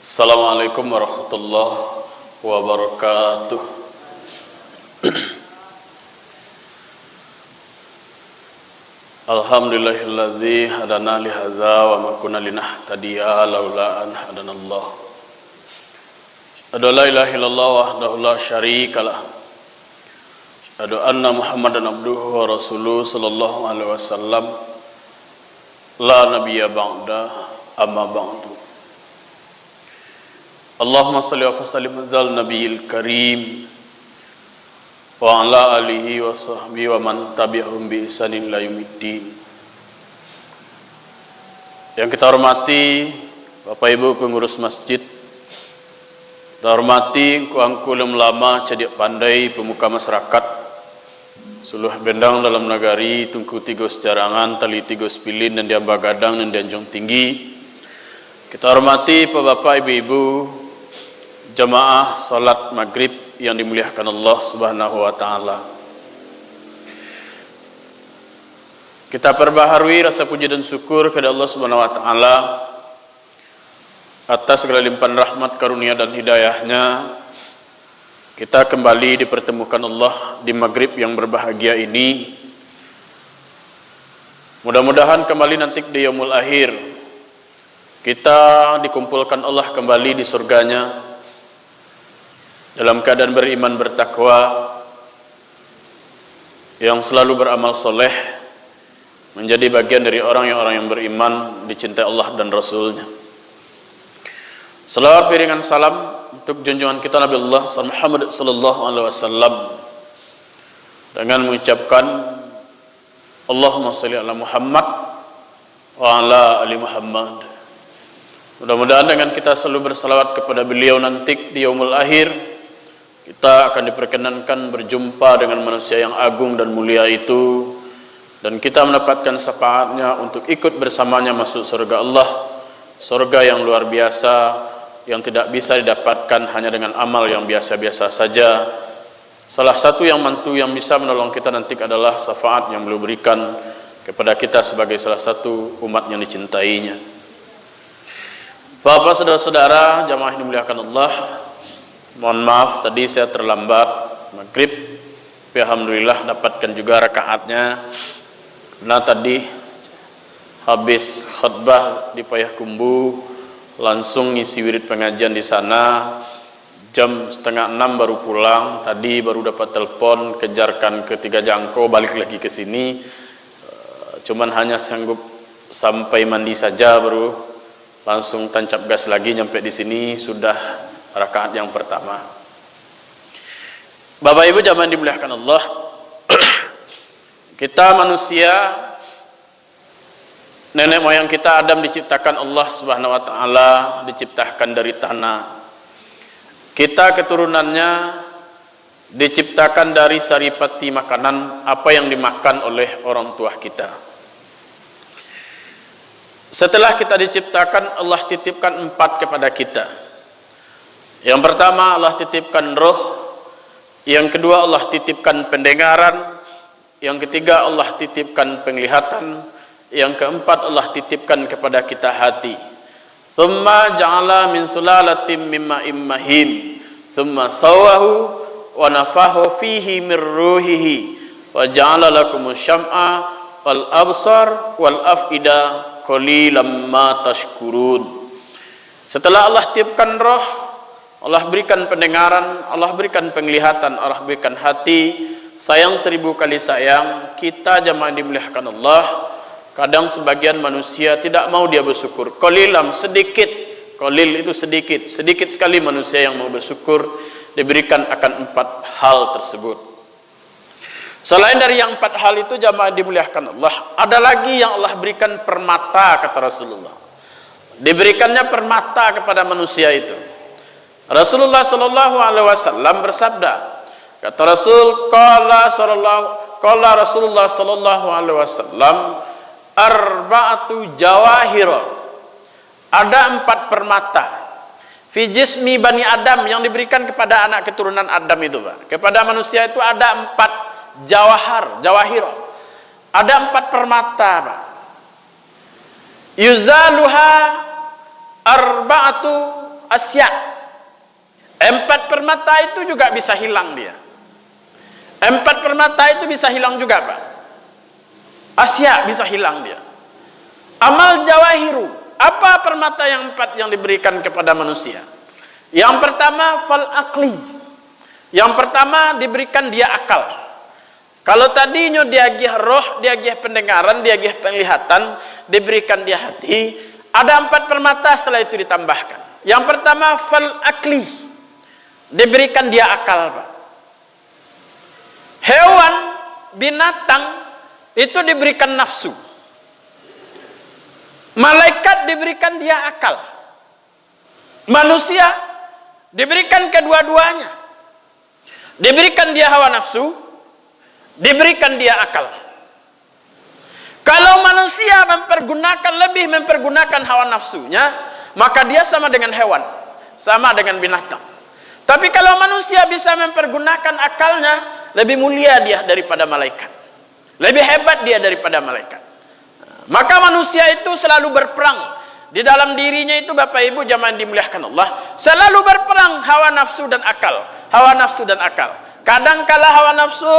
Assalamualaikum warahmatullahi wabarakatuh. Alhamdulillahilladzi hadana li hadza wa ma kunna linahtadiya laula an hadanallah. Asyhadu an la ilaha illallah wahdahu la syarikalah. Asyhadu anna Muhammadan abduhu wa rasuluhu sallallahu alaihi wasallam. La nabiyya ba'da amma ba'du. Allahumma salli wa sallim zal nabiyil karim wa ala alihi wa sahbihi wa man tabi'ahum bi ihsanin ila yaumiddin. Yang kita hormati Bapak Ibu pengurus masjid, kita hormati angku ulama cediak pandai pemuka masyarakat, suluh bendang dalam nagari, tungku tiga sejarangan, tali tiga sepilin dan diamba gadang dan dianjung tinggi. Kita hormati Bapak Ibu jamaah salat maghrib yang dimuliakan Allah Subhanahu wa taala. Kita perbaharui rasa puji dan syukur kepada Allah Subhanahu wa taala atas segala limpahan rahmat, karunia dan hidayahnya. Kita kembali dipertemukan Allah di maghrib yang berbahagia ini. Mudah-mudahan kembali nanti di yaumul akhir kita dikumpulkan Allah kembali di surganya dalam keadaan beriman bertakwa, yang selalu beramal soleh, menjadi bagian dari orang yang beriman, dicintai Allah dan Rasulnya. Salawat piringan salam untuk junjungan kita Nabi Allah Muhammad sallallahu alaihi wasallam dengan mengucapkan Allahumma sholli ala Muhammad wa ala ali Muhammad. Mudah-mudahan dengan kita selalu bersalawat kepada beliau nanti di yaumul akhir, kita akan diperkenankan berjumpa dengan manusia yang agung dan mulia itu, dan kita mendapatkan syafaatnya untuk ikut bersamanya masuk surga Allah, surga yang luar biasa, yang tidak bisa didapatkan hanya dengan amal yang biasa-biasa saja. Salah satu yang mantu yang bisa menolong kita nanti adalah syafaat yang beliau berikan kepada kita sebagai salah satu umat yang dicintainya. Bapak, saudara-saudara, jamaah yang dimuliakan Allah, mohon maaf tadi saya terlambat maghrib, tapi alhamdulillah dapatkan juga rakaatnya. Nah tadi habis khutbah di Payakumbuh, langsung ngisi wirid pengajian di sana. Jam 5:30 baru pulang. Tadi baru dapat telepon, kejarkan ke 3 jangkau, balik lagi ke sini. Cuman hanya sanggup sampai mandi saja, baru langsung tancap gas lagi. Nyampe di sini sudah rakaat yang pertama. Bapak Ibu jamaah dimuliakan Allah, kita manusia, nenek moyang kita Adam diciptakan Allah Subhanahu wa taala, diciptakan dari tanah. Kita keturunannya diciptakan dari saripati makanan, apa yang dimakan oleh orang tua kita. Setelah kita diciptakan, Allah titipkan 4 kepada kita. Yang pertama Allah titipkan roh, yang kedua Allah titipkan pendengaran, yang ketiga Allah titipkan penglihatan, yang keempat Allah titipkan kepada kita hati. Tsumma ja'ala min sulalatin min ma'in mahin, tsumma sawwahu wa nafahu fihi min ruhihi wa ja'ala lakumus syam'a wal absar wal afida qalilan ma tashkurun. Setelah Allah titipkan roh, Allah berikan pendengaran, Allah berikan penglihatan, Allah berikan hati. Sayang 1000 kali sayang, kita jamaah dimuliakan Allah, kadang sebagian manusia tidak mau dia bersyukur. Qalilam, sedikit. Qalil itu sedikit. Sedikit sekali manusia yang mau bersyukur diberikan akan 4 hal tersebut. Selain dari yang 4 hal itu jamaah dimuliakan Allah, ada lagi yang Allah berikan permata, kata Rasulullah. Diberikannya permata kepada manusia itu. Rasulullah sallallahu alaihi wasallam bersabda, kata Rasul, qala Rasulullah sallallahu alaihi wasallam, arba'atu jawahir. Ada 4 permata fi jismi bani Adam yang diberikan kepada anak keturunan Adam itu, Pak. Kepada manusia itu ada 4 jawahir. Ada 4 permata, Pak. Yuzaluha arba'atu asya. 4 permata itu juga bisa hilang dia. 4 permata itu bisa hilang juga, Pak. Asya bisa hilang dia. Amal jawahiru. Apa permata yang 4 yang diberikan kepada manusia? Yang pertama fal akli. Yang pertama diberikan dia akal. Kalau tadinya dia gih roh, dia gih pendengaran, dia gih penglihatan, diberikan dia hati, ada 4 permata setelah itu ditambahkan. Yang pertama fal akli. Diberikan dia akal, Pak. Hewan, binatang itu diberikan nafsu. Malaikat diberikan dia akal. Manusia diberikan kedua-duanya. Diberikan dia hawa nafsu, diberikan dia akal. Kalau manusia lebih mempergunakan hawa nafsunya, maka dia sama dengan hewan, sama dengan binatang. Tapi kalau manusia bisa mempergunakan akalnya, lebih mulia dia daripada malaikat. Lebih hebat dia daripada malaikat. Maka manusia itu selalu berperang. Di dalam dirinya itu, Bapak Ibu jamaah dimuliakan Allah, selalu berperang hawa nafsu dan akal. Hawa nafsu dan akal. Kadangkala hawa nafsu,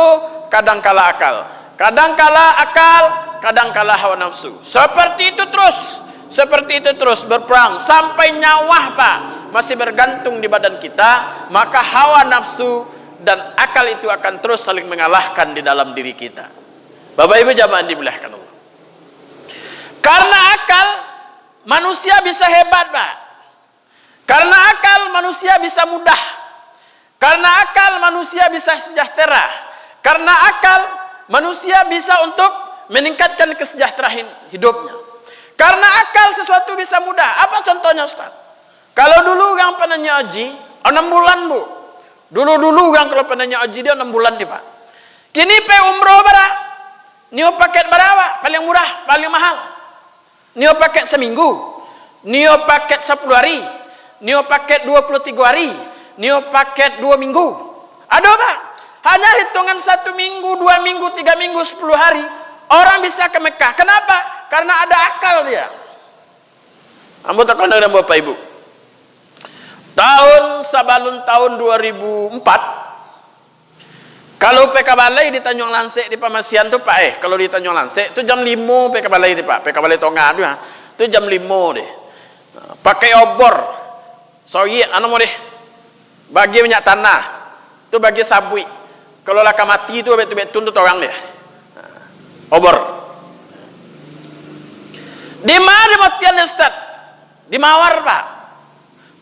kadangkala akal. Kadangkala akal, kadangkala hawa nafsu. Seperti itu terus berperang sampai nyawa, Pak, masih bergantung di badan kita. Maka hawa nafsu dan akal itu akan terus saling mengalahkan di dalam diri kita. Bapak Ibu jamaah dimuliakan Allah. Karena akal manusia bisa hebat, Pak. Karena akal manusia bisa mudah. Karena akal manusia bisa sejahtera. Karena akal manusia bisa untuk meningkatkan kesejahteraan hidupnya. Karena akal sesuatu bisa mudah. Apa contohnya, Ustaz? Kalau dulu yang pernah nyaji 6 bulan, Bu. Dulu yang kalau pernah nyaji dia 6 bulan nih, Pak. Kini pe umroh bara. Nio paket barawa, paling murah, paling mahal. Nio paket seminggu. Nio paket 10 hari. Nio paket 23 hari. Nio paket 2 minggu. Ada, Pak? Hanya hitungan 1 minggu, 2 minggu, 3 minggu, 10 hari. Orang bisa ke Mekah. Kenapa? Karena ada akal dia. Ambo takon dengan Bapak Ibu. Sebelum tahun 2004, kalau PK Balai di Tanjung Lansek di Pamasian tuh, Pak, kalau di Tanjung Lansek itu jam 5 PK Balai itu, Pak. PK Balai Tonga itu jam 5 deh. Pakai obor. Soye mau deh. Bagi minyak tanah. Itu bagi sabui. Kalau laka mati itu betul-betul tuntut orang deh. Obor. Di mana matian, Ustaz? Di Mawar, Pak.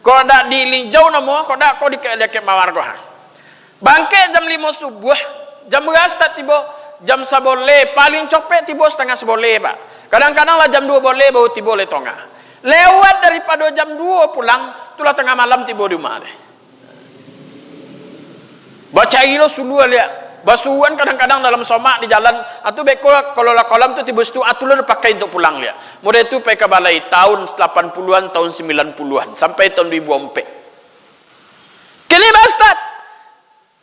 Kau ada di Linjau namo, kau ada kau di Mawar kau. Bangke jam 5 subuh, jam beras tak tiba, jam 1 boleh, paling copet tiba setengah 1 boleh, Pak. Kadang-kadang lah jam 2 boleh, baru tiba le tonga. Lewat daripada jam 2 pulang, itulah tengah malam tiba di rumah deh. Baca ilo sulu lihat. Basuhan kadang-kadang dalam somak di jalan, atau beko kalau la kolam tu tiba situ atulah pakai untuk pulang dia. Mulai itu PK Balai tahun 80-an, tahun 90-an sampai tahun 2004. Kini Ustaz,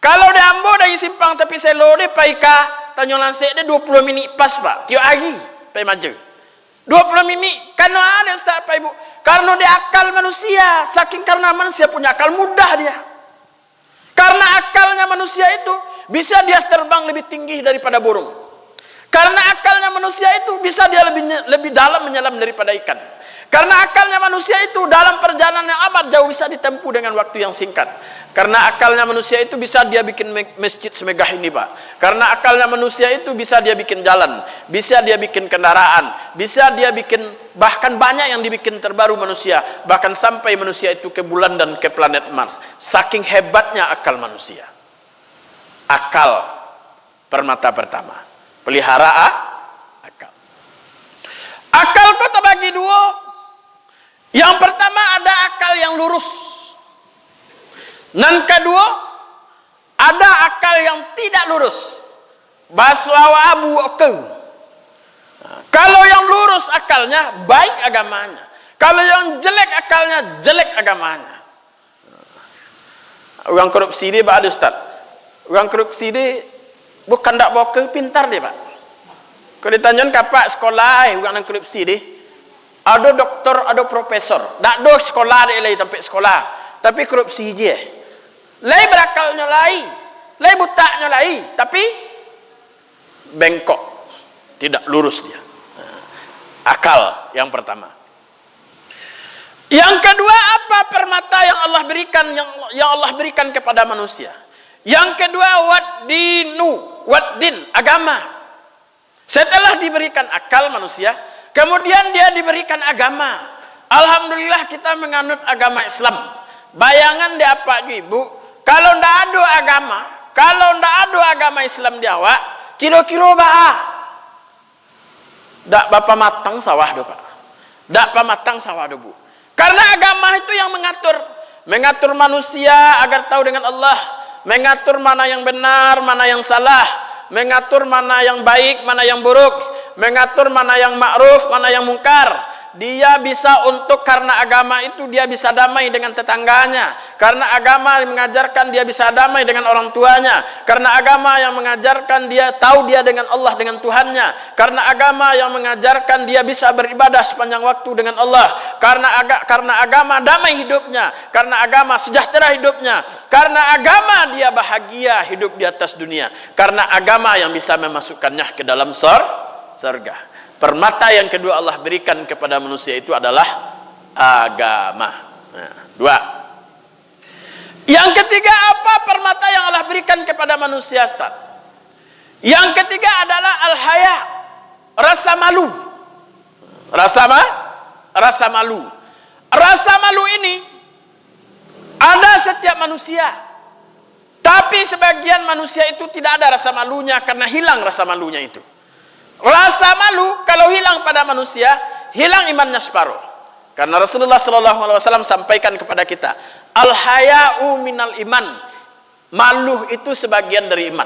kalau di Ambo dari simpang tepi selo de paika Tanjung Lansek de 20 minit pas, Pak. Tiap hari pai maju. 20 minit karena ada, Ustaz, Pak Ibu. Karena dia akal manusia, saking karena manusia punya akal mudah dia. Karena akalnya manusia itu bisa dia terbang lebih tinggi daripada burung. Karena akalnya manusia itu bisa dia lebih dalam menyelam daripada ikan. Karena akalnya manusia itu dalam perjalanan yang amat jauh bisa ditempuh dengan waktu yang singkat. Karena akalnya manusia itu bisa dia bikin masjid semegah ini, Pak. Karena akalnya manusia itu bisa dia bikin jalan, bisa dia bikin kendaraan, bisa dia bikin bahkan banyak yang dibikin terbaru manusia, bahkan sampai manusia itu ke bulan dan ke planet Mars. Saking hebatnya akal manusia. Akal permata pertama. Pelihara akal. Akal kau terbagi 2. Yang pertama ada akal yang lurus. Dan kedua ada akal yang tidak lurus. Baswawa abu oke. Kalau yang lurus akalnya baik agamanya. Kalau yang jelek akalnya jelek agamanya. Orang korupsi dia Pak Ustaz. Orang korupsi dia bukan tak boke, pintar dia, Pak. Kalau ditanyakan kapak sekolah orang korupsi dia, Ada doktor, ada profesor. Tak ada sekolah dia lagi sampai sekolah. Tapi korupsi je. Lai berakalnya lai. Lai butaknya lai. Tapi bengkok. Tidak lurus dia. Akal yang pertama. Yang kedua, apa permata yang Allah berikan, yang Allah berikan kepada manusia? Yang kedua, waddin, agama. Setelah diberikan akal manusia, kemudian dia diberikan agama. Alhamdulillah kita menganut agama Islam. Bayangan dia apa ibu? Kalau ndak ada agama Islam di awak, kira-kira bah. Dak bapa matang sawah do pak. Dak pa matang sawah do bu. Karena agama itu yang mengatur manusia agar tahu dengan Allah, mengatur mana yang benar, mana yang salah, mengatur mana yang baik, mana yang buruk, mengatur mana yang ma'ruf, mana yang mungkar. Dia bisa karena agama itu dia bisa damai dengan tetangganya. Karena agama mengajarkan dia bisa damai dengan orang tuanya. Karena agama yang mengajarkan dia tahu dia dengan Allah, dengan Tuhannya. Karena agama yang mengajarkan dia bisa beribadah sepanjang waktu dengan Allah. Karena agama damai hidupnya. Karena agama sejahtera hidupnya. Karena agama dia bahagia hidup di atas dunia. Karena agama yang bisa memasukkannya ke dalam surga. Permata yang kedua Allah berikan kepada manusia itu adalah agama. Nah, dua. Yang ketiga, apa permata yang Allah berikan kepada manusia, Ustaz? Yang ketiga adalah al-haya, rasa malu. Rasa malu. Rasa malu ini ada setiap manusia. Tapi sebagian manusia itu tidak ada rasa malunya karena hilang rasa malunya itu. Rasa malu kalau hilang pada manusia, hilang imannya separuh. Karena Rasulullah SAW sampaikan kepada kita, al-haya'u minal iman. Malu itu sebagian dari iman.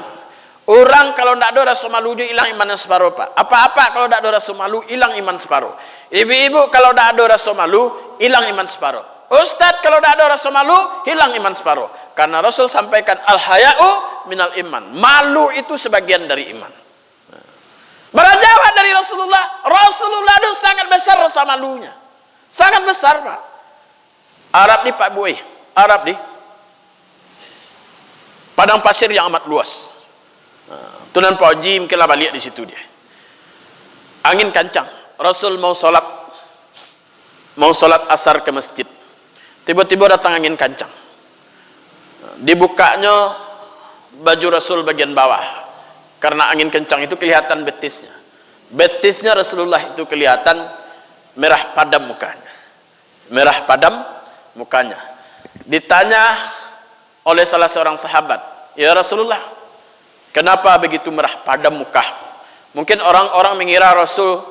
Orang kalau tidak ada rasa malu dia hilang imannya separuh pak. Apa-apa kalau tidak ada rasa malu hilang iman separuh. Ibu-ibu kalau tidak ada rasa malu hilang iman separuh. Ustaz kalau tidak ada rasa malu hilang iman separuh. Karena Rasul sampaikan al-haya'u minal iman. Malu itu sebagian dari iman. Beranjak dari Rasulullah itu sangat besar rasa malunya. Sangat besar pak. Arab ni Pak Boy. Arab ni padang pasir yang amat luas. Tunan Pak Haji mungkin lah balik di situ dia. Angin kancang. Rasul mau solat asar ke masjid. Tiba-tiba datang angin kancang. Dibukanya baju Rasul bagian bawah. Karena angin kencang itu kelihatan betisnya. Betisnya Rasulullah itu kelihatan merah padam mukanya. Merah padam mukanya. Ditanya oleh salah seorang sahabat, "Ya Rasulullah, kenapa begitu merah padam muka?" Mungkin orang-orang mengira Rasul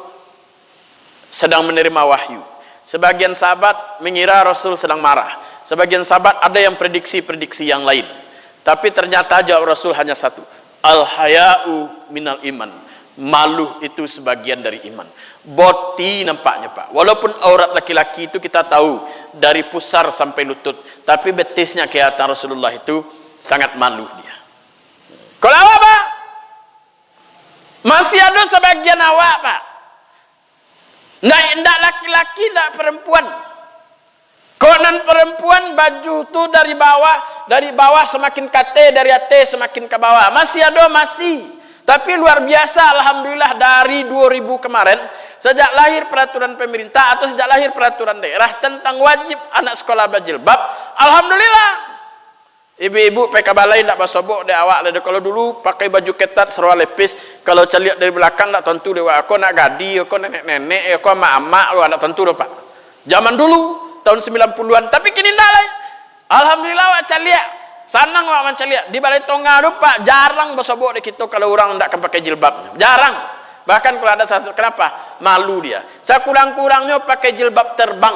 sedang menerima wahyu. Sebagian sahabat mengira Rasul sedang marah. Sebagian sahabat ada yang prediksi-prediksi yang lain. Tapi ternyata jawab Rasul hanya satu. Al-haya'u minal iman. Malu itu sebagian dari iman. Boti nampaknya pak. Walaupun aurat laki-laki itu kita tahu dari pusar sampai lutut, tapi betisnya kelihatan Rasulullah itu sangat malu dia. Kalau awak pak, masih ada sebagian awak pak. Ndak laki-laki, ndak perempuan. Konon perempuan baju tu dari bawah semakin kate, dari atas semakin ke bawah. Masih ada, masih. Tapi luar biasa, alhamdulillah dari 2000 kemarin, sejak lahir peraturan pemerintah atau sejak lahir peraturan daerah tentang wajib anak sekolah berjilbab, alhamdulillah. Ibu-ibu PK Balai tidak basobok di awak. Kalau dulu pakai baju ketat, seruan lepis, kalau celiak dari belakang tak tentu dewa. Aku nak gadi, aku nenek-nenek, aku mak-mak, aku tak tentu dewa pak. Zaman dulu tahun 90-an, tapi kini ndak lah. Alhamdulillah wak caliak. Sanang wak mencaliak. Di Balai Tonga tu pak jarang bersobok di kita kalau orang ndak akan pakai jilbab. Jarang. Bahkan kalau ada satu, kenapa? Malu dia. Saya kurang-kurangnya pakai jilbab terbang.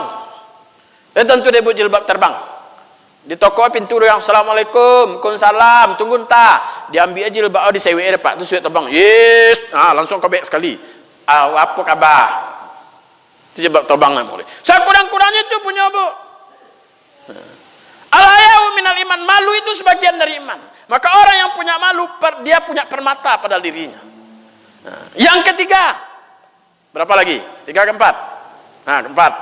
Tentu dia buat jilbab terbang. Di toko pintu yang Assalamualaikum, Waalaikumsalam, tunggu entah. Diambil jilbab di sewe dia pak, tu sudah terbang. Yes, langsung kebek sekali. Apa kabar? Itu jilbab terbang lah boleh. Saya kurang-kurangnya itu punya bu. Al-haya'u minal iman. Malu itu sebagian dari iman. Maka orang yang punya malu, dia punya permata pada dirinya. Yang ketiga, berapa lagi? 3 ke 4? Nah, keempat.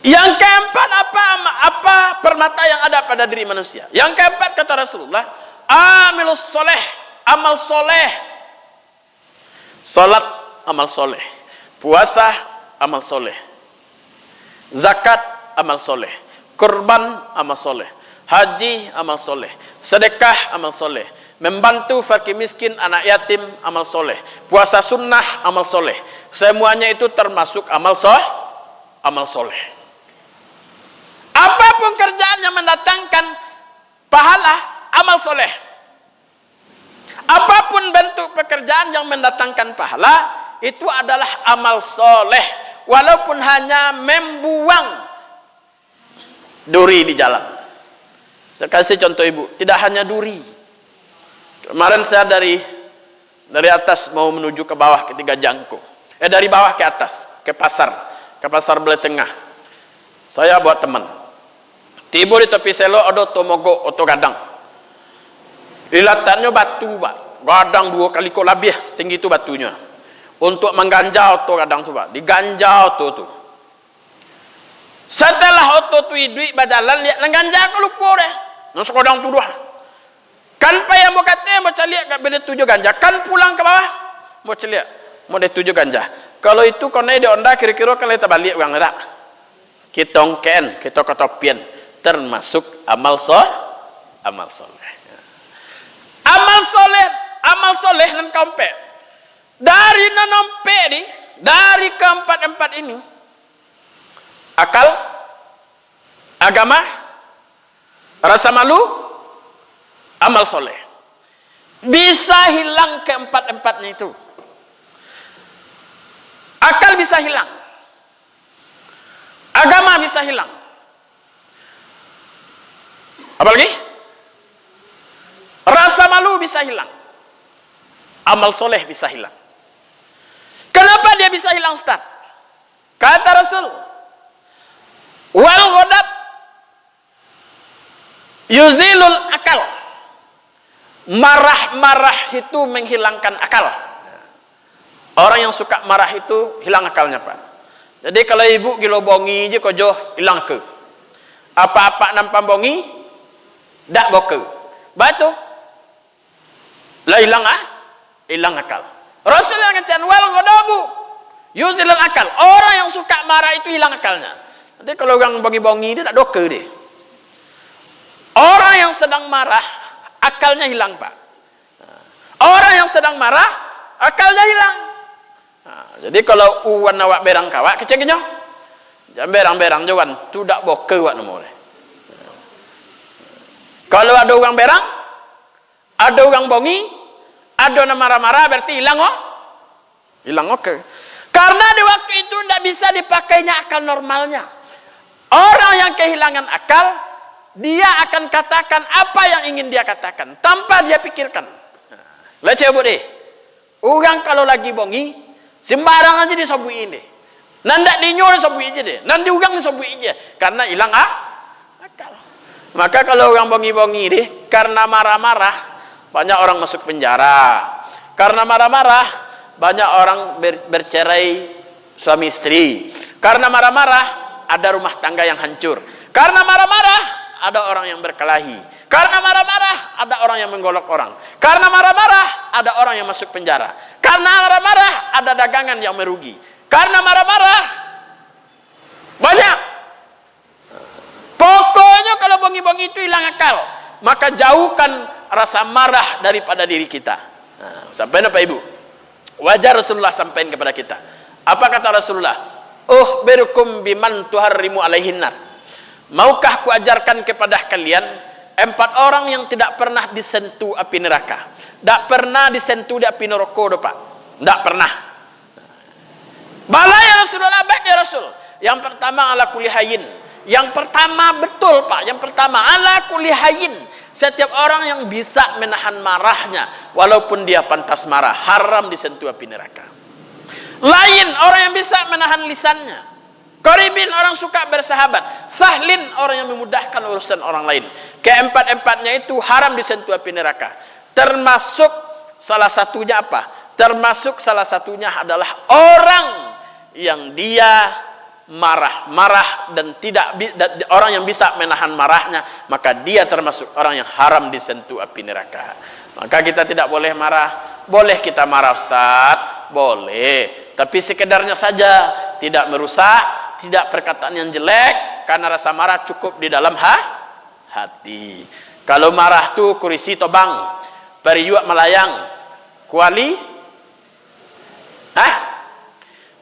Yang keempat apa permata yang ada pada diri manusia? Yang keempat kata Rasulullah, amilus soleh, amal soleh. Salat amal soleh, puasa amal soleh, zakat amal soleh, kurban amal soleh, haji amal soleh, sedekah amal soleh, membantu fakir miskin, anak yatim amal soleh, puasa sunnah amal soleh. Semuanya itu termasuk amal soleh. Apapun kerjaan yang mendatangkan pahala, amal soleh. Apapun bentuk pekerjaan yang mendatangkan pahala, itu adalah amal soleh. Walaupun hanya membuang duri di jalan. Saya kasih contoh ibu, tidak hanya duri. Kemarin saya dari atas mau menuju ke bawah ke Tiga Jangkung. Dari bawah ke atas, ke pasar Belah Tengah. Saya buat teman. Tiba di tepi selo ada tomogo oto gadang. Lilatannya batu, Pak. Gadang 2 kali kok lebih setinggi itu batunya. Untuk mengganjau oto gadang tu, Pak. Diganjau oto tu. Setelah oto tu duit berjalan lihat nganjau ke lupa deh. Nang sekodang tu dah. Kan payah mau kata mau caliak kat benda tujuh ganja. Kan pulang ke bawah mau caliak. Mau dia tujuh ganja. Kalau itu kau naik di onda kira-kira kan kita balik uang tak. Kita ongken, kita kotopian. Termasuk amal soleh. Amal soleh dan kompe. Dari nanompe ni, dari keempat-empat ini, akal, agama, rasa malu, amal soleh. Bisa hilang keempat-empatnya itu. Akal bisa hilang. Agama bisa hilang. Apalagi? Rasa malu bisa hilang. Amal soleh bisa hilang. Kenapa dia bisa hilang, Ustaz? Kata Rasul, wal ghadab yuzilul akal. Marah-marah itu menghilangkan akal. Orang yang suka marah itu hilang akalnya, Pak. Jadi kalau ibu gilo bongi je kojo hilang ke. Apa-apa nampak bongi dak boke. Batu lah hilang akal. Rasul yang ngecen wal ghadabu yuzilul akal. Orang yang suka marah itu hilang akalnya. Jadi kalau orang bongi-bongi dia tak doke dia. Orang yang sedang marah akalnya hilang, Pak. Orang yang sedang marah akalnya hilang. Jadi kalau uwan awak berang kawak kecengnya. Jam berang-berang jawan tu dak boke wak nomor. Kalau ada orang berang, ada orang bongi, ada nama marah-marah berarti hilang oke. Karena di waktu itu tidak bisa dipakainya akal normalnya. Orang yang kehilangan akal, dia akan katakan apa yang ingin dia katakan tanpa dia pikirkan. Lah coba deh. Orang kalau lagi bongi, sembarang aja disabuin deh. Nandak dinyo disabui aja deh. Nanti orang disabui aja karena hilang akal. Maka kalau orang bongi-bongi deh karena marah-marah, banyak orang masuk penjara. Karena marah-marah, banyak orang bercerai suami istri. Karena marah-marah, ada rumah tangga yang hancur. Karena marah-marah, ada orang yang berkelahi. Karena marah-marah, ada orang yang menggolok orang. Karena marah-marah, ada orang yang masuk penjara. Karena marah-marah, ada dagangan yang merugi. Karena marah-marah, banyak. Pokoknya kalau bongi-bongi itu hilang akal. Maka jauhkan rasa marah daripada diri kita. Sampai apa ibu? Wajar Rasulullah sampaikan kepada kita. Apa kata Rasulullah? Ukhbirukum biman tuharrimu alaihinnar. Maukah ku ajarkan kepada kalian 4 orang yang tidak pernah disentuh api neraka. Tak pernah disentuh di api neraka, Pak. Tak pernah. Bala ya Rasulullah, baik ya Rasul. Yang pertama ala kulli hayyin. Yang pertama betul, Pak. Yang pertama ala kulli hayyin. Setiap orang yang bisa menahan marahnya walaupun dia pantas marah, haram disentuh api neraka. Lain orang yang bisa menahan lisannya. Qaribin orang suka bersahabat. Sahlin orang yang memudahkan urusan orang lain. Keempat-empatnya itu haram disentuh api neraka. Termasuk salah satunya apa? Termasuk salah satunya adalah orang yang dia marah dan orang yang bisa menahan marahnya, maka dia termasuk orang yang haram disentuh api neraka. Maka kita tidak boleh marah. Boleh kita marah, Ustaz, boleh, tapi sekedarnya saja, tidak merusak, tidak perkataan yang jelek, karena rasa marah cukup di dalam hati. Kalau marah tu kurisi tobang, periuk melayang, kuali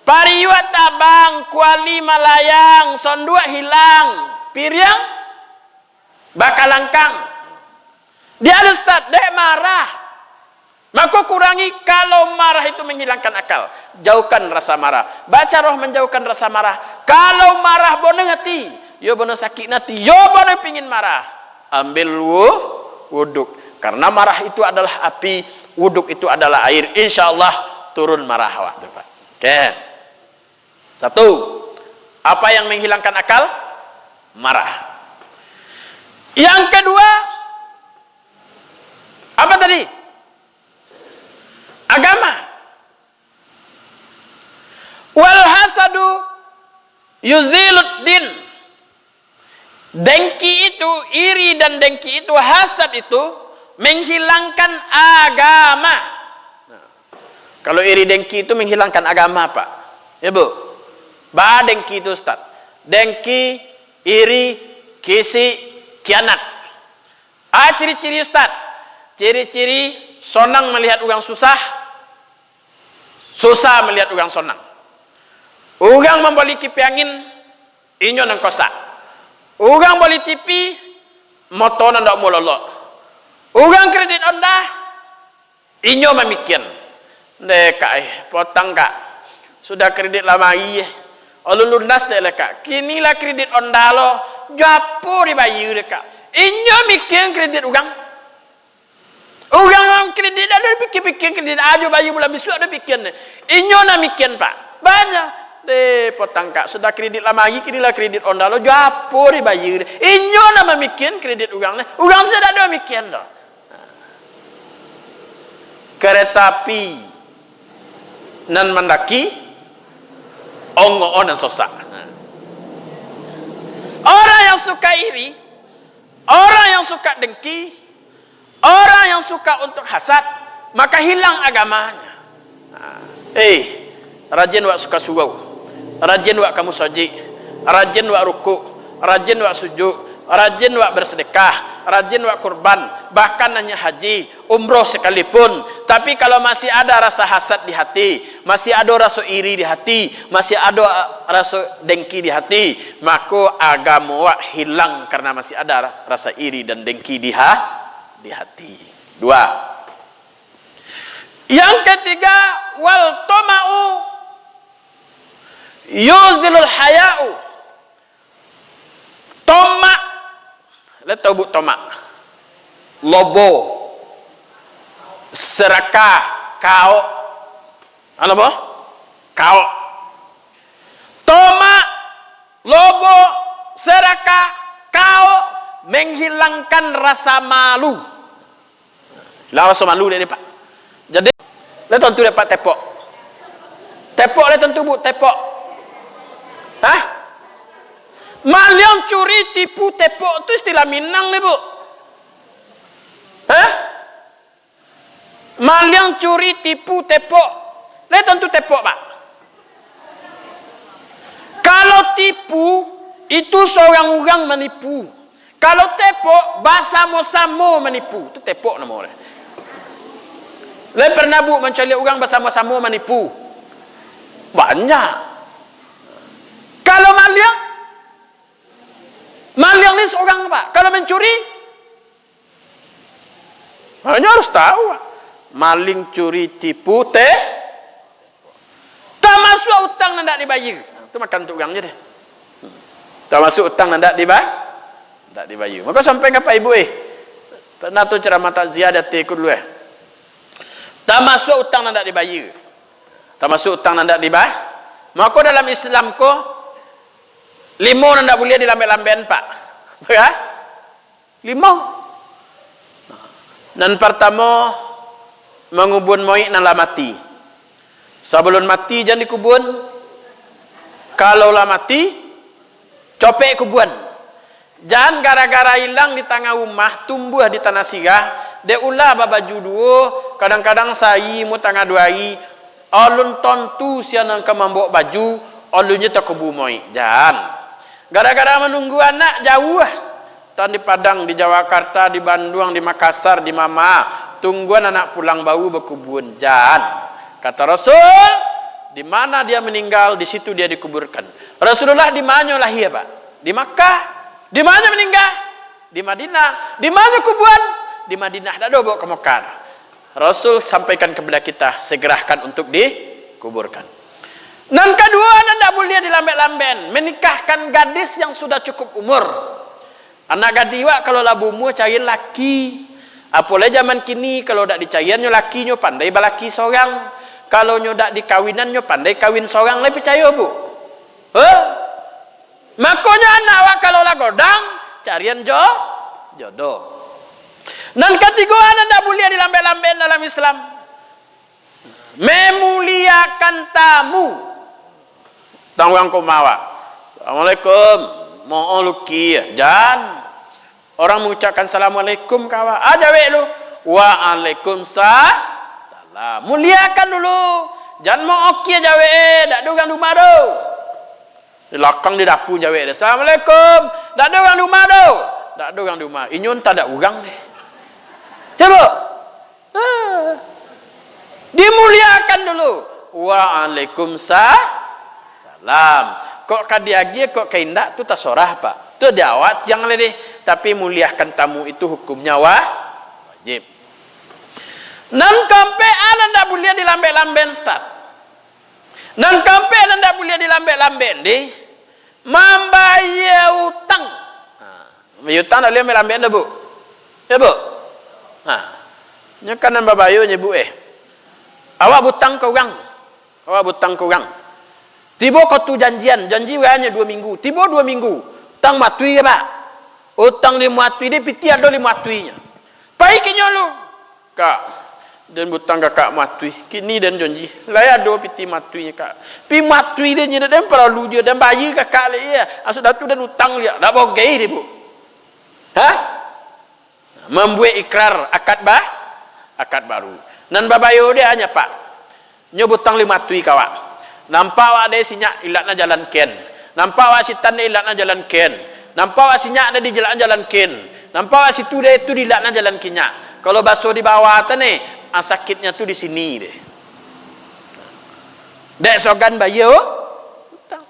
pariwat tabang, kuali malayang, sondua hilang, piriang bakal langkang. Dia ada Ustaz, dek marah. Maka kurangi, kalau marah itu menghilangkan akal. Jauhkan rasa marah. Baca roh menjauhkan rasa marah. Kalau marah boneng hati, yo boneng sakit hati, yo boneng pingin marah. Ambil wuduk. Karena marah itu adalah api, wuduk itu adalah air. InsyaAllah turun marah waktu Pak. Oke. Satu, apa yang menghilangkan akal? Marah. Yang kedua, apa tadi? Agama. Wal hasadu yuzilud din. Dengki itu, iri dan dengki itu, hasad itu menghilangkan agama. Nah, kalau iri dengki itu menghilangkan agama, Pak. Ya, Bu. Dengki itu, Ustaz. Dengki, iri, kisi, kianat. Ciri-ciri, Ustaz. Ciri-ciri sonang melihat orang susah, susah melihat orang sonang. Orang membeli kipi angin, inyo nang kosak. Orang beli TV, motor nang dak mololok. Orang kredit Honda, inyo memikian. Kak, potang kak. Sudah kredit lama iya. Olu lunas deh kak. Kinilah kredit Honda lo, japo dibayar kak. Inyo mikian kredit orang. Orang kredit ada pikir-pikir kredit aja bayi bulan besok ada pikir. Inyo na mikian Pak. Banyak. Potang kak sudah kredit lama lagi, kinilah kredit Honda lo japo dibayar. Inyo na memikian kredit orang. Orang sudah ada mikian dah. Kereta api nan mendaki ongo dan sosak. Orang yang suka iri, orang yang suka dengki, orang yang suka untuk hasad, maka hilang agamanya. Rajin wak suka surau, rajin wak kamu soji, rajin wak ruku, rajin wak sujud, rajin wak bersedekah, rajin wak kurban, bahkan hanya haji, umroh sekalipun. Tapi kalau masih ada rasa hasad di hati, masih ada rasa iri di hati, masih ada rasa dengki di hati, maka agama wak hilang karena masih ada rasa iri dan dengki di hati. Dua. Yang ketiga, wal toma'u yuzilul haya'u. Tomak, lihat tahu bu tomak, lobo, serakah, kau, apa bu? Kau. Tomak, lobo, serakah, kau menghilangkan rasa malu. Hilang rasa malu dia Pak. Jadi, lihat tentu dapat tepok. Tepok lihat tentu bu, tepok. Maliang curi tipu tepok itu istilah Minang nih bu. Maliang curi tipu tepok. Lihat tentu tepok Pak. Kalau tipu itu seorang orang menipu. Kalau tepok bersama-sama menipu. Itu tepok namanya. Lain pernah bu mencari orang bersama-sama menipu? Banyak. Kalau maliang ni seorang Pak. Kalau mencuri, hanya harus tahu. Maling, curi, tipu, tak masuk utang nandak dibayar. Itu makan untuk orangnya deh. Tak masuk utang nandak dibayar. Maka sampai ngapa ibu pernah tu ceramah takziah datik dulu tak masuk utang nandak dibayar. Tak masuk utang nandak dibayar. Maka dalam Islam ko 5 nandak boleh dilambai-lambain Pak. Ya? 5. Dan pertama mengubun moik nala mati. Sebelum mati jangan dikubun, Kalau lah mati, copek kuburan. Jangan gara-gara hilang di tengah rumah, tumbuh di tanah sirah, de ulah babaju duo, kadang-kadang sayi mu tengah duai, alun tontu sianang ke mambok baju, alunnya tak kebumoi. Jangan. Gara-gara menunggu anak jauh. Tan di Padang, di Jakarta, di Bandung, di Makassar, di Mama, tungguan anak pulang bau berkebun. Jangan. Kata Rasul, di mana dia meninggal, di situ dia dikuburkan. Rasulullah di mana lahir, Pak? Di Makkah. Di mana meninggal? Di Madinah. Di mana kuburan? Di Madinah. Dah bawa ke Mekah. Rasul sampaikan kepada kita, segerakan untuk dikuburkan. Dan kedua, anda boleh dilambat-lambat menikahkan gadis yang sudah cukup umur. Anak gadiwa kalau labu umur cariin laki. Apalagi zaman kini kalau dak dicariannya lakinya pandai balaki seorang. Kalau nyo dak dikawinannya pandai kawin seorang, lebih percaya bu. Makanya anak wak kalau lah godang carian jodoh. Dan ketiga anda boleh dilambat-lambat dalam Islam. Memuliakan tamu. Tanggung kumawa. Assalamualaikum. Mohon luki. Jangan. Orang mengucapkan assalamualaikum kawa. Aja wek lu. Waalaikumsalam. Muliakan dulu. Jangan mau oki aja wek. Tak ada orang rumah tu. Di belakang di dapur aja wek. Assalamualaikum. Tak ada orang rumah tu. Tak ada orang rumah. Inyun tak ada orang deh. Ya bu. Dimuliakan dulu. Waalaikumsalam. Kok kadiagi kok keindak tu tak sorah pak. Tu jawab yang lebih. Tapi muliakan tamu itu hukumnya wajib. Nan kampe anda boleh dilambat-lambat start. Nan kampe anda boleh dilambat-lambat deh. Membayar utang. Membayar utang dah boleh lambat dah bu. Ya bu. Nyokan membayarnya bu Awak butang ke orang. Awak butang ke orang. Tiba kau tu janji hanya 2 minggu. Tiba 2 minggu. Tang matui ke pak? Utang 5 matui dia piti ada 5 matuinya. Baiknya lu. Kak. Dan butang kakak matui. Kini dan janji. Laya ada piti matuinya kak. Pi matui dia nyedek dan perlu dia dan bayi kakak le ya. Asal datu dan utang dia. Tak bawa gay dia bu. Membuat ikrar akad baru. Nan babayo dia hanya pak. Nyobutang 5 matui kawak. Nampak awak ada sinyak ilatna jalan ken. Nampak awak sitan ada ilatna jalan ken. Nampak awak sinyak ada di jalan ken. Nampak awak situ dia itu di ilatna jalan kinyak. Kalau basuh di bawah tu ni, sakitnya tu di sini deh. Dek sogan bayar utang.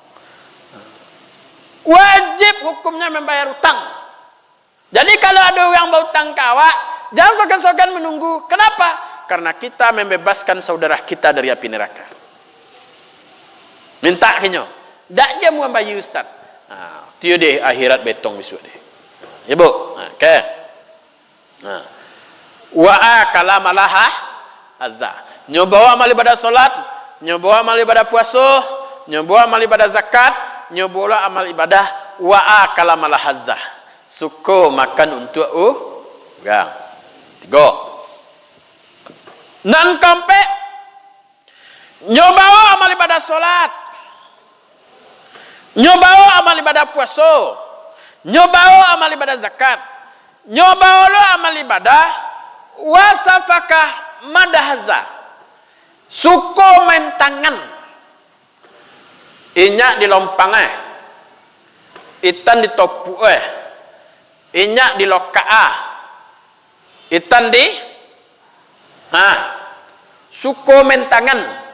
Wajib hukumnya membayar utang. Jadi kalau ada orang berutang ke awak, jangan sogan-sogan menunggu. Kenapa? Karena kita membebaskan saudara kita dari api neraka. Minta kenyo. Tak je mu bayi ustaz. Tio deh akhirat betong besok deh. Ya bu. Okey. Wa akala malaha azza. Nyobawa amal ibadah solat, nyobawa amal ibadah puasa, nyobawa amal ibadah zakat, nyobawa amal ibadah wa akala malaha azza. Suko makan untuk orang. 3. Nan kampe nyobawa amal ibadah solat, nyobawa amal ibadah puasa, nyobawa amal ibadah zakat, nyobawa lo amal ibadah wasafakah madahza. Suko main tangan, inyak di lompang itan di topu inyak di loka itan di suko main tangan.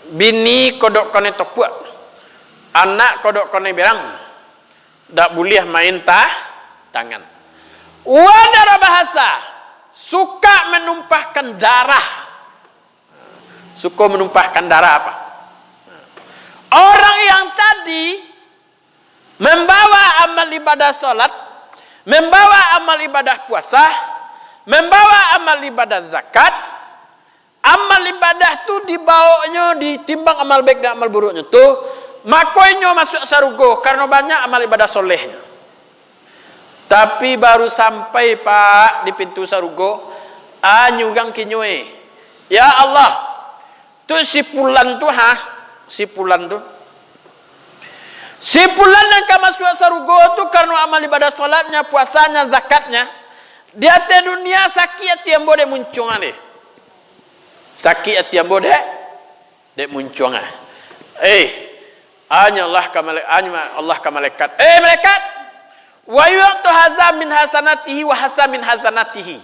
Bini kodok kone topu, anak kodok kone berang, tak boleh main tangan. Wadara bahasa suka menumpahkan darah. Suka menumpahkan darah apa? Orang yang tadi membawa amal ibadah solat, membawa amal ibadah puasa, membawa amal ibadah zakat, amal ibadah tu dibawanya ditimbang amal baik dan amal buruknya tu, makoinyo masuk sarugo karena banyak amal ibadah solehnya. Tapi baru sampai pak di pintu sarugo, nyugang kinyoe. Ya Allah, tu si pulan tu Si pulan yang masuk surga tu karena amal ibadah solatnya, puasanya, zakatnya. Dia te dunia sakit hati yang boleh muncul ni. Sakit hati yang boleh dek muncul ah. Hanya Allah ka malaikat. Malaikat, wa yu'tu hadza min hasanatihi wa hasa min hasanatihi.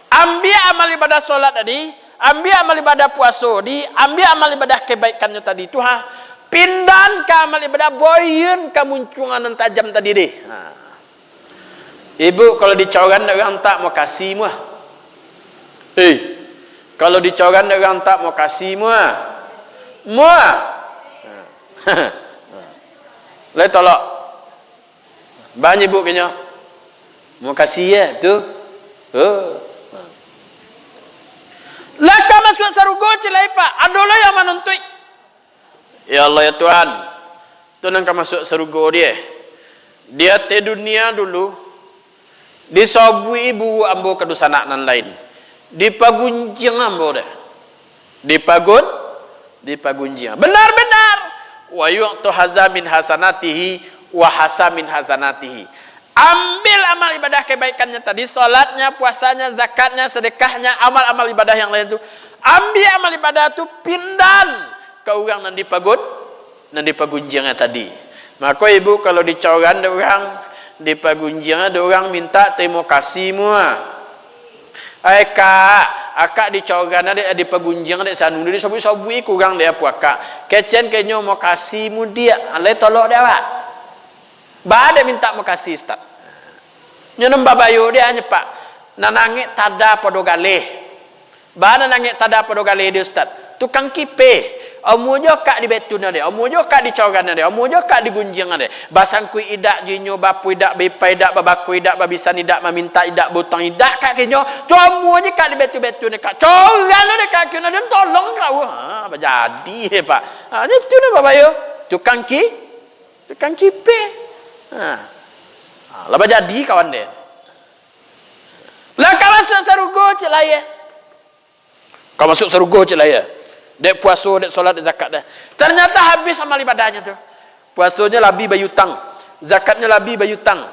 Ambil amal ibadah solat tadi, ambil amal ibadah puasa di, ambil amal ibadah kebaikannya tadi tu pindan ke amal ibadah boyun kemunculan yang tajam tadi deh. Ibu kalau dicoran orang tak mau kasih muah. Kalau dicoran orang tak mau kasih muah. Lai tolak. Banyak ibu kenya. Mau kasih ya tu. Laka masuk surga celai pak. Adolah yang menuntut. Ya Allah ya Tuhan. Tu nang masuk surga dia. Dia te dunia dulu. Disobui ibu ambo kedusa anak nan lain. Dipagunjing ambo dah. Dipagunjing. Benar-benar. Wa yu'tu hadza min hasanatihi wa hasa min hasanatihi. Ambil amal ibadah kebaikannya tadi, salatnya, puasanya, zakatnya, sedekahnya, amal-amal ibadah yang lain itu. Ambil amal ibadah itu pindan ke orang nan dipagunjingnya tadi. Maka ibu kalau dicoran ada orang dipagunjingnya, ada orang minta terima kasih semua. Akak dicoran ada dipagunjing ada sanu dia sabui kurang dia puaka. Kecen kenyo mau kasih mu dia, alai tolok dia pak. Ba ada minta mau kasih ustaz. Nyenem babayo dia hanya pak. Nanangit tada podo galeh. Ba nanangit tada podo galeh dia ustaz. Tukang kipe. Omujo kak di betuna dia, omujo kak di cogan dia, omujo kak di gunjing dia. Basangku idak jinyo bapu idak bepai idak babaku idak babisan idak meminta idak butang idak kak kinyo. Tu omujo kak di betu-betu ni kak. Cogan dia kak kinyo dia tolong kau. Apa jadi pak? Itu ni babayo. Tukang kipe. Lah jadi kawan dia. Lah kau masuk surga celaya. Kau masuk surga celaya. Dek puasa, dek solat, dek zakat dah. Ternyata habis amal ibadahnya tu. Puasanya lebih bayutang, zakatnya lebih bayutang,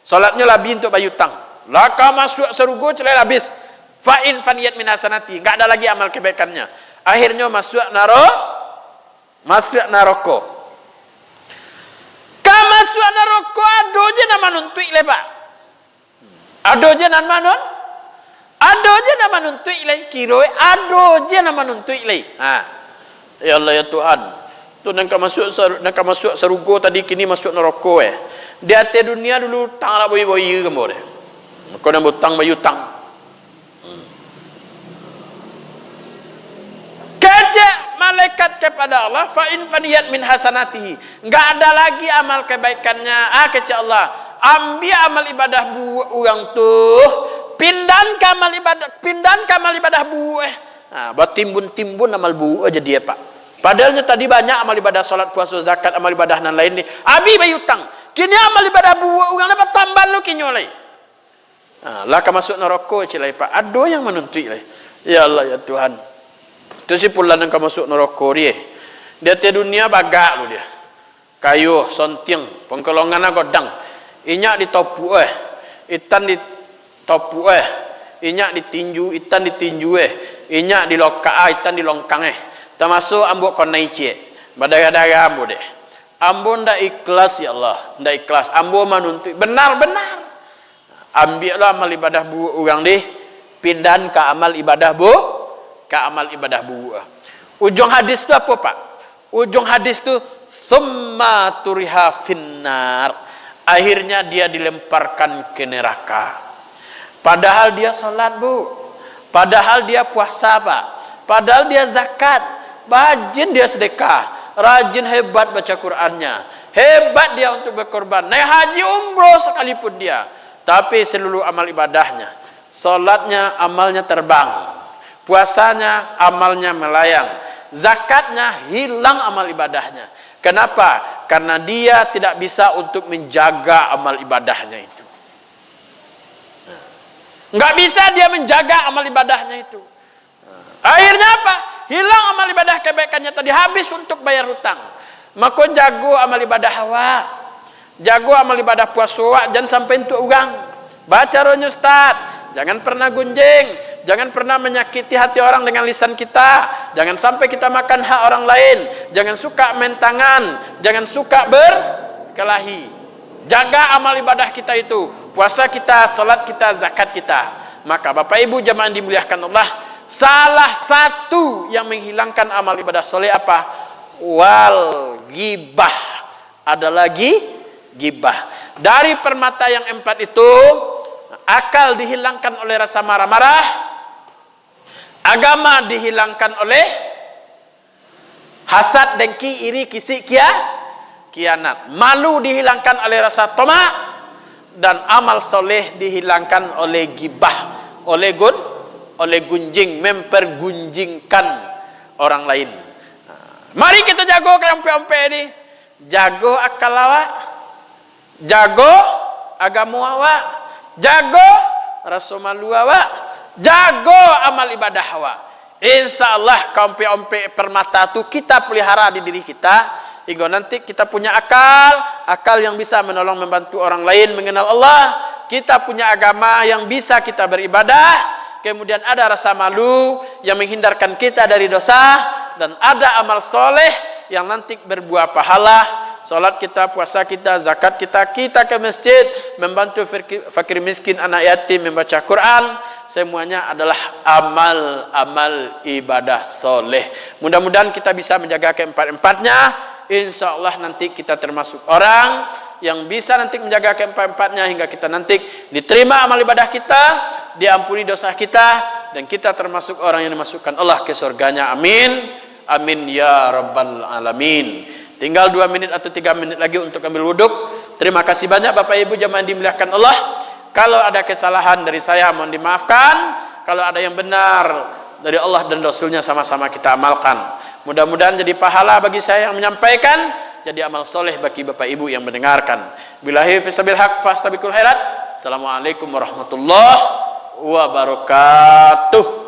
solatnya lebih untuk bayutang. Laka masuk surga celai habis. Fa'in faniyat min hasanati, enggak ada lagi amal kebaikannya. Akhirnya masuk neraka. Ka masuk neraka ado je nama nuntut le pak. Ado je nama non? Ado je nama nuntut ilai kiroi, ado je nama nuntut ilai. Ya Allah ya Tuhan. Tu nang masuk surga tadi kini masuk neraka Di atas dunia dulu tang la boy-boy kemo deh. Kau nak butang bayutang. Kejak malaikat kepada Allah fa in faniyat min hasanatihi. Enggak ada lagi amal kebaikannya. Kecak Allah, ambil amal ibadah orang tu. Pindan ke amal ibadah buah. Timbun amal buah aja dia pak. Padahalnya tadi banyak amal ibadah solat, puasa, zakat, amal ibadah dan lain ni. Abi bayutang. Kini amal ibadah buah orang dapat tambah lu kinyolai. Lah ka masuk neraka cilai pak. Ado yang menuntut lai. Ya Allah ya Tuhan. Tu si pulan yang ka masuk neraka dia. Dia te dunia bagak lu dia. Kayu sonting, pengkolongan godang. Inyak ditopu itan di topu inyak ditinju, itan ditinju inyak diloka itan dilongkang termasuk ambo konai cie badara-dara ambo deh ambo ndak ikhlas ya Allah, ndak ikhlas ambo menuntut benar-benar ambillah amal ibadah bu orang deh pindan ke amal ibadah bu ujung hadis tu apa pak? Ujung hadis tu summa turiha finnar, akhirnya dia dilemparkan ke neraka. Padahal dia salat bu, padahal dia puasa pak, padahal dia zakat, rajin dia sedekah, rajin hebat baca Qurannya, hebat dia untuk berkorban, naik haji umroh sekalipun dia, tapi seluruh amal ibadahnya, salatnya amalnya terbang, puasanya amalnya melayang, zakatnya hilang amal ibadahnya. Kenapa? Karena dia tidak bisa untuk menjaga amal ibadahnya itu. Enggak bisa dia menjaga amal ibadahnya itu. Akhirnya apa? Hilang amal ibadah kebaikannya tadi, habis untuk bayar hutang, Maka jago amal ibadah awak. Jago amal ibadah puasa awak, jangan sampai untuk orang. Baca rohnya Ustaz, jangan pernah gunjing, jangan pernah menyakiti hati orang dengan lisan kita. Jangan sampai kita makan hak orang lain. Jangan suka main tangan, jangan suka berkelahi. Jaga amal ibadah kita itu, puasa kita, salat kita, zakat kita. Maka Bapak Ibu jemaah dimuliakan Allah, salah satu yang menghilangkan amal ibadah soleh apa? Wal ghibah. Ada lagi ghibah. Dari permata yang 4 itu, akal dihilangkan oleh rasa marah-marah, agama dihilangkan oleh hasad, dengki, iri, kisik, kianat. Malu dihilangkan oleh rasa tamak, dan amal soleh dihilangkan oleh ghibah, oleh gunjing, mempergunjingkan orang lain. Mari kita jago keampe-ampe ini. Jago akal awak, jago agama awak, jago rasa malu awak, jago amal ibadah awak. Insyaallah keampe-ampe permata itu kita pelihara di diri kita, hingga nanti kita punya akal yang bisa menolong membantu orang lain mengenal Allah. Kita punya agama yang bisa kita beribadah. Kemudian ada rasa malu yang menghindarkan kita dari dosa, dan ada amal soleh yang nanti berbuah pahala. Salat kita, puasa kita, zakat kita, kita ke masjid, membantu fakir miskin, anak yatim, membaca Quran, semuanya adalah amal-amal ibadah soleh. Mudah-mudahan kita bisa menjaga keempat-empatnya. InsyaAllah nanti kita termasuk orang yang bisa nanti menjaga keempat-empatnya hingga kita nanti diterima amal ibadah kita, diampuni dosa kita, dan kita termasuk orang yang dimasukkan Allah ke surganya. Amin. Amin ya rabbal alamin. Tinggal 2 menit atau 3 menit lagi untuk ambil wuduk. Terima kasih banyak Bapak Ibu jemaah dimuliakan Allah. Kalau ada kesalahan dari saya mohon dimaafkan. Kalau ada yang benar dari Allah dan Rasulnya, sama-sama kita amalkan. Mudah-mudahan jadi pahala bagi saya yang menyampaikan, jadi amal soleh bagi Bapak Ibu yang mendengarkan. Billahi fisabil haq fastabiqul khairat. Assalamualaikum warahmatullahi wabarakatuh.